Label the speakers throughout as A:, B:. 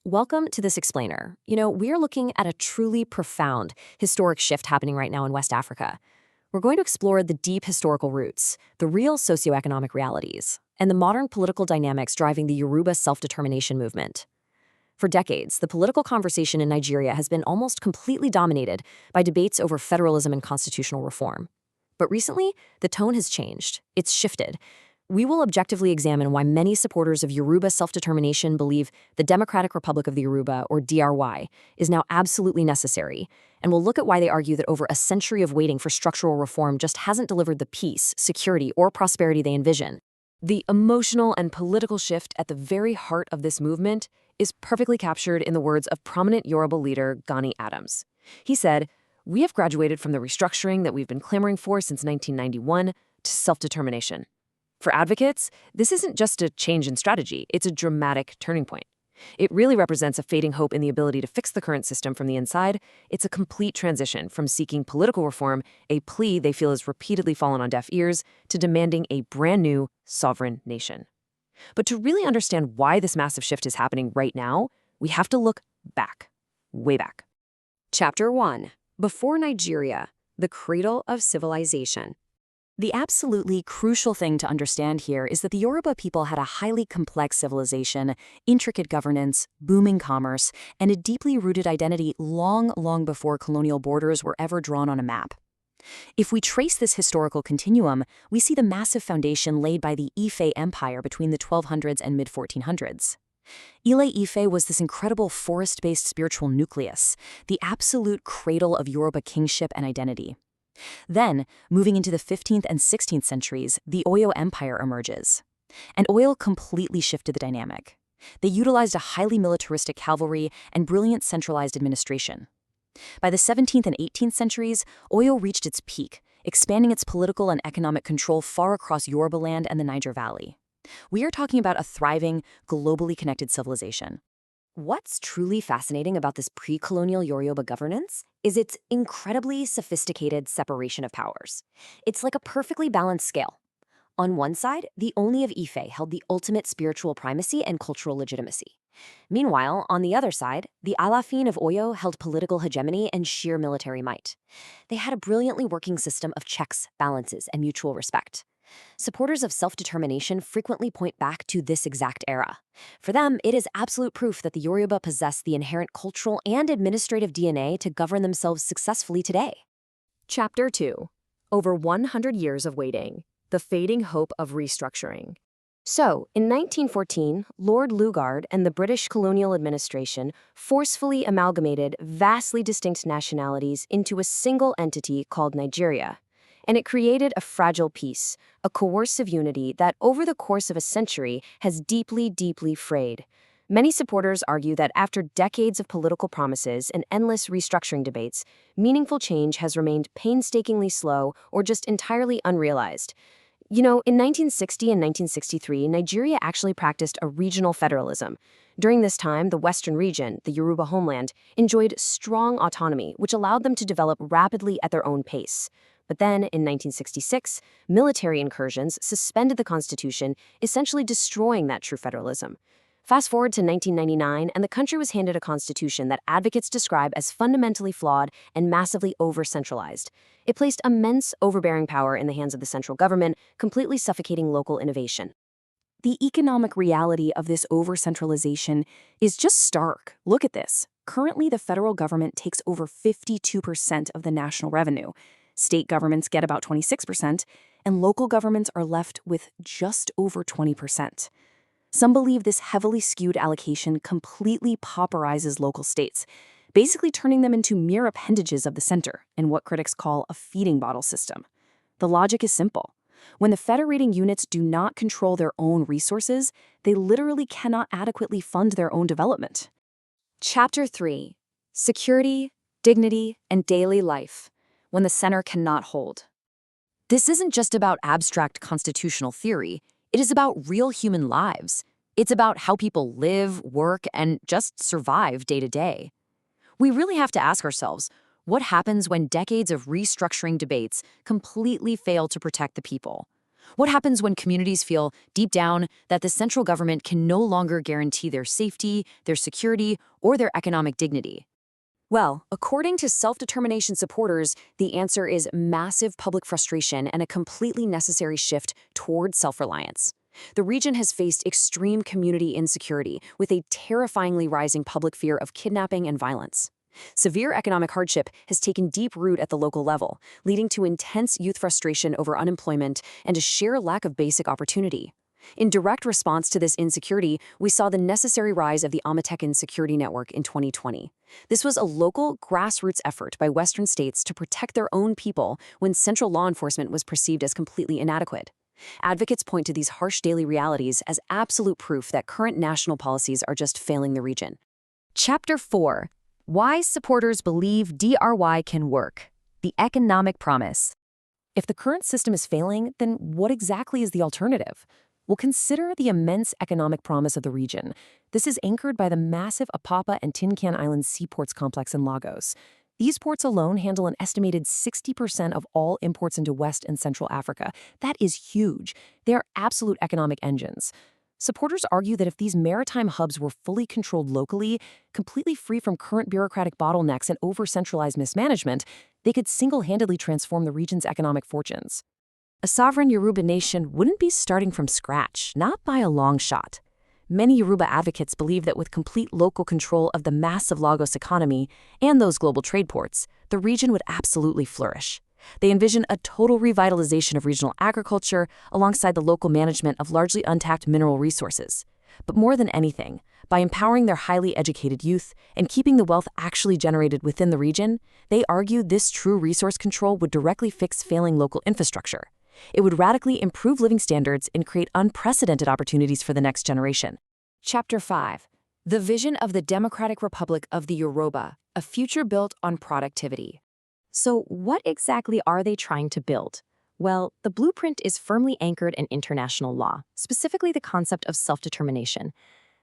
A: Welcome to this explainer. We are looking at a truly profound historic shift happening right now in West Africa. We're going to explore the deep historical roots, the real socioeconomic realities, and the modern political dynamics driving the Yoruba self-determination movement. For decades, the political conversation in Nigeria has been almost completely dominated by debates over federalism and constitutional reform. But recently, the tone has changed. It's shifted. We will objectively examine why many supporters of Yoruba self-determination believe the Democratic Republic of the Yoruba, or D.R.Y, is now absolutely necessary, and we'll look at why they argue that over a century of waiting for structural reform just hasn't delivered the peace, security, or prosperity they envision. The emotional and political shift at the very heart of this movement is perfectly captured in the words of prominent Yoruba leader Gani Adams. He said, "We have graduated from the restructuring that we've been clamoring for since 1991 to self-determination." For advocates, this isn't just a change in strategy, it's a dramatic turning point. It really represents a fading hope in the ability to fix the current system from the inside. It's a complete transition from seeking political reform, a plea they feel has repeatedly fallen on deaf ears, to demanding a brand new, sovereign nation. But to really understand why this massive shift is happening right now, we have to look back, way back. Chapter 1. Before Nigeria, the Cradle of Civilization. The absolutely crucial thing to understand here is that the Yoruba people had a highly complex civilization, intricate governance, booming commerce, and a deeply rooted identity long before colonial borders were ever drawn on a map. If we trace this historical continuum, we see the massive foundation laid by the Ife Empire between the 1200s and mid-1400s. Ile-Ife was this incredible forest-based spiritual nucleus, the absolute cradle of Yoruba kingship and identity. Then, moving into the 15th and 16th centuries, the Oyo Empire emerges. And Oyo completely shifted the dynamic. They utilized a highly militaristic cavalry and brilliant centralized administration. By the 17th and 18th centuries, Oyo reached its peak, expanding its political and economic control far across Yoruba land and the Niger Valley. We are talking about a thriving, globally connected civilization. What's truly fascinating about this pre-colonial Yoruba governance is its incredibly sophisticated separation of powers. It's like a perfectly balanced scale. On one side, the Only of Ife held the ultimate spiritual primacy and cultural legitimacy. Meanwhile, on the other side, the Alafin of Oyo held political hegemony and sheer military might. They had a brilliantly working system of checks, balances, and mutual respect. Supporters of self-determination frequently point back to this exact era. For them, it is absolute proof that the Yoruba possess the inherent cultural and administrative DNA to govern themselves successfully today. Chapter 2. Over 100 years of waiting. The fading hope of restructuring. So, in 1914, Lord Lugard and the British colonial administration forcefully amalgamated vastly distinct nationalities into a single entity called Nigeria. And it created a fragile peace, a coercive unity that over the course of a century has deeply frayed. Many supporters argue that after decades of political promises and endless restructuring debates, meaningful change has remained painstakingly slow or just entirely unrealized. In 1960 and 1963, Nigeria actually practiced a regional federalism. During this time, the Western region, the Yoruba homeland, enjoyed strong autonomy, which allowed them to develop rapidly at their own pace. But then, in 1966, military incursions suspended the constitution, essentially destroying that true federalism. Fast forward to 1999, and the country was handed a constitution that advocates describe as fundamentally flawed and massively over-centralized. It placed immense overbearing power in the hands of the central government, completely suffocating local innovation. The economic reality of this over-centralization is just stark. Look at this. Currently, the federal government takes over 52% of the national revenue. State governments get about 26%, and local governments are left with just over 20%. Some believe this heavily skewed allocation completely pauperizes local states, basically turning them into mere appendages of the center in what critics call a feeding bottle system. The logic is simple. When the federating units do not control their own resources, they literally cannot adequately fund their own development. Chapter 3. Security, Dignity, and Daily Life. When the center cannot hold. This isn't just about abstract constitutional theory, it is about real human lives. It's about how people live, work, and just survive day to day. We really have to ask ourselves, what happens when decades of restructuring debates completely fail to protect the people?
B: What happens when communities feel deep down that the central government can no longer guarantee their safety, their security, or their economic dignity?
A: Well, according to self-determination supporters, the answer is massive public frustration and a completely necessary shift toward self-reliance. The region has faced extreme community insecurity, with a terrifyingly rising public fear of kidnapping and violence. Severe economic hardship has taken deep root at the local level, leading to intense youth frustration over unemployment and a sheer lack of basic opportunity. In direct response to this insecurity, we saw the necessary rise of the Amatecan Security Network in 2020. This was a local, grassroots effort by Western states to protect their own people when central law enforcement was perceived as completely inadequate. Advocates point to these harsh daily realities as absolute proof that current national policies are just failing the region.
B: Chapter 4. Why supporters believe D.R.Y can work. The economic promise.
A: If the current system is failing, then what exactly is the alternative? Well, consider the immense economic promise of the region. This is anchored by the massive Apapa and Tin Can Island seaports complex in Lagos. These ports alone handle an estimated 60% of all imports into West and Central Africa. That is huge. They are absolute economic engines. Supporters argue that if these maritime hubs were fully controlled locally, completely free from current bureaucratic bottlenecks and over-centralized mismanagement, they could single-handedly transform the region's economic fortunes. A sovereign Yoruba nation wouldn't be starting from scratch, not by a long shot. Many Yoruba advocates believe that with complete local control of the massive Lagos economy and those global trade ports, the region would absolutely flourish. They envision a total revitalization of regional agriculture alongside the local management of largely untapped mineral resources. But more than anything, by empowering their highly educated youth and keeping the wealth actually generated within the region, they argue this true resource control would directly fix failing local infrastructure. It would radically improve living standards and create unprecedented opportunities for the next generation. Chapter 5. The Vision of the Democratic Republic of the Yoruba, a future built on productivity. So what exactly are they trying to build? Well, the blueprint is firmly anchored in international law, specifically the concept of self-determination.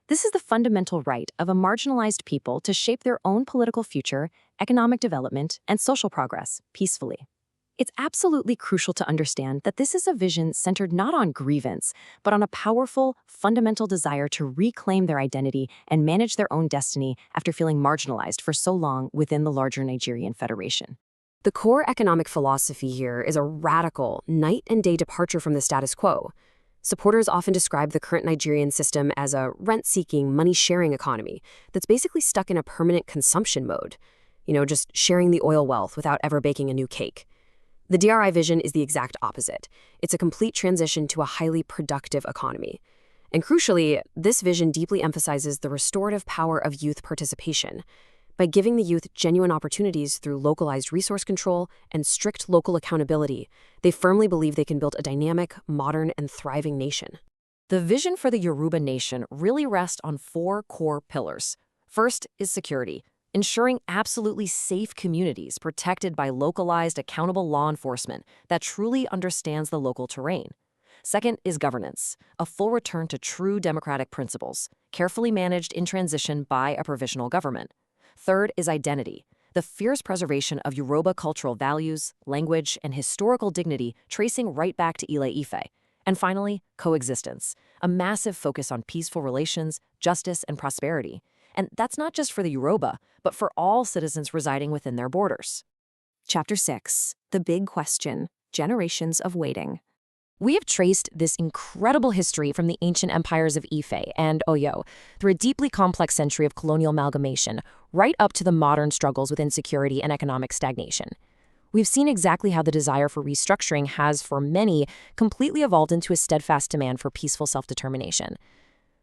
A: This is the fundamental right of a marginalized people to shape their own political future, economic development, and social progress peacefully. It's absolutely crucial to understand that this is a vision centered not on grievance, but on a powerful, fundamental desire to reclaim their identity and manage their own destiny after feeling marginalized for so long within the larger Nigerian Federation. The core economic philosophy here is a radical, night-and-day departure from the status quo. Supporters often describe the current Nigerian system as a rent-seeking, money-sharing economy that's basically stuck in a permanent consumption mode. Just sharing the oil wealth without ever baking a new cake. The D.R.I. vision is the exact opposite. It's a complete transition to a highly productive economy. And crucially, this vision deeply emphasizes the restorative power of youth participation. By giving the youth genuine opportunities through localized resource control and strict local accountability, they firmly believe they can build a dynamic, modern, and thriving nation. The vision for the Yoruba nation really rests on 4 core pillars. First is security, ensuring absolutely safe communities protected by localized, accountable law enforcement that truly understands the local terrain. Second is governance, a full return to true democratic principles, carefully managed in transition by a provisional government. Third is identity, the fierce preservation of Yoruba cultural values, language, and historical dignity tracing right back to Ile-Ife. And finally, coexistence, a massive focus on peaceful relations, justice, and prosperity. And that's not just for the Yoruba, but for all citizens residing within their borders. Chapter 6. The Big Question: Generations of Waiting. We have traced this incredible history from the ancient empires of Ife and Oyo through a deeply complex century of colonial amalgamation, right up to the modern struggles with insecurity and economic stagnation. We've seen exactly how the desire for restructuring has, for many, completely evolved into a steadfast demand for peaceful self-determination.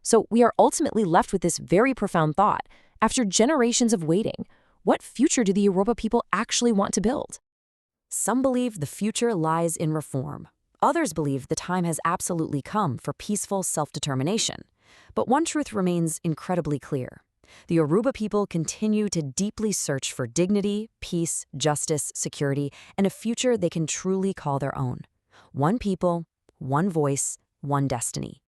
A: So we are ultimately left with this very profound thought. After generations of waiting, what future do the Yoruba people actually want to build? Some believe the future lies in reform. Others believe the time has absolutely come for peaceful self-determination. But one truth remains incredibly clear. The Yoruba people continue to deeply search for dignity, peace, justice, security, and a future they can truly call their own. One people, one voice, one destiny.